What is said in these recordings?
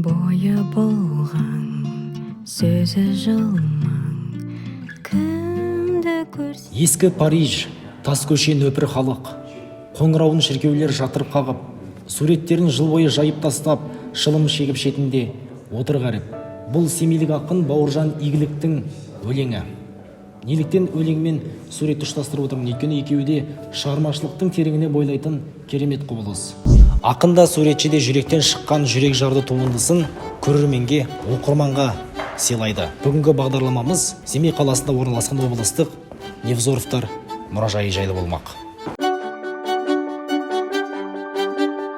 бойы болған сөзі жылмаң кімді көрсе. Ескі Париж, тас көше нөпір халық, қоңырауын шіркеулер жатырып қағып, суреттерін жыл бойы жайып тастап, шылым шегіп шетінде отыр ғаріп. Бұл семейлік ақын Бауыржан Игіліктің өлеңі. Неліктен өлеңмен суретті ұштастырып отырмын? Өйткені екеуі де шығармашылықтың тереңіне бойлайтын керемет құбылыс. Ақында суретшіде жүректен шыққан жүрек жарды туындысын көрерменге, оқырманға сыйлайды. Бүгінгі бағдарламамыз Семей қаласында орналасқан облыстық Невзоровтар мұражайы жайлы болмақ.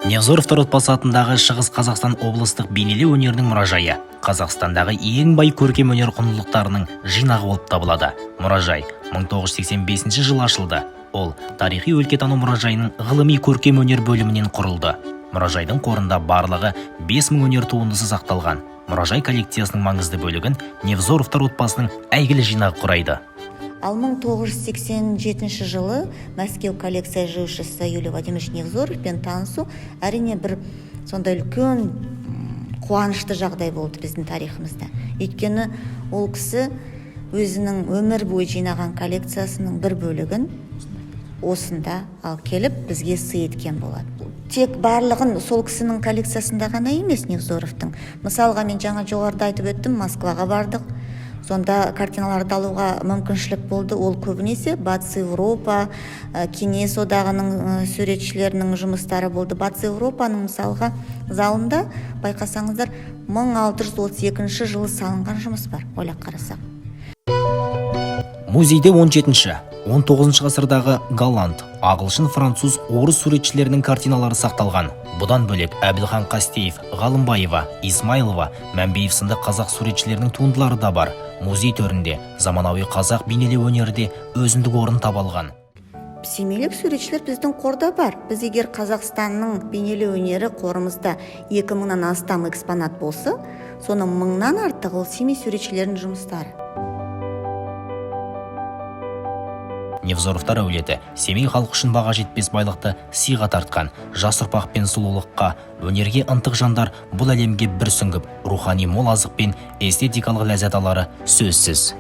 Невзоровтар отбасы атындағы Шығыс Қазақстан облыстық бейнелеу өнерінің мұражайы Қазақстандағы ең бай көркем өнер құндылықтарының жинағы болып табылады. Мұражай 1985 жылы ашылды. Ол тарихи өлкетану мұражайының ғылыми көркем өнер бөлімінен құрылды. Мұражайдың қорында барлығы 5000 өнер туындысы сақталған. Мұражай коллекциясының маңызды бөлігін Невзоровтар отбасының әйгілі жинағы құрайды. Ал 1987 жылы Мәскеу коллекция жиушысы Юлий Владимирович Невзоровпен танысу әрине бір сондай үлкен қуанышты жағдай болды біздің тарихымызда. Өйткені ол кісі өзінің өмір бойы жинаған коллекциясының бір бөлігін осында ал келіп бізге сый еткен болады. Тек барлығын сол кісінің коллекциясында ғана емес Невзоровтың. Мысалға мен жаңа жоғарыда айтып өттім, Москваға бардық. Сонда картиналарды алуға мүмкіншілік болды. Ол көбінесе Батыс Еуропа, Кеңес одағының суретшілерінің жұмыстары болды. Батыс Еуропаның мысалға залында байқасаңыздар 1632 жылы салынған жұмыс бар, ойлап қарасақ. Музейде 17-19 ғасырдағы голланд, ағылшын, француз, орыс суретшілерінің картиналары сақталған. Бұдан бөлек Әбілхан Қастеев, Ғалымбаева, Исмайлова, Мәмбеев сынды қазақ суретшілерінің туындылары да бар. Музей төрінде заманауи қазақ бейнелеу өнері де өзіндік орын таба алған. Семейлік суретшілер біздің қорда бар. Біз егер Қазақстанның бейнелеу өнері қорымызда 2000-нан астам экспонат болса, соның 1000-нан артық ол Семей суретшілерінің жұмыстары. Невзоровтар әулеті Семей халық үшін баға жетпес байлықты сыйға тартқан. Жас ұрпақ пен сұлулыққа, өнерге ынтық жандар бұл әлемге бір сүңгіп, рухани мол азық пен эстетикалық ләззат алары сөзсіз.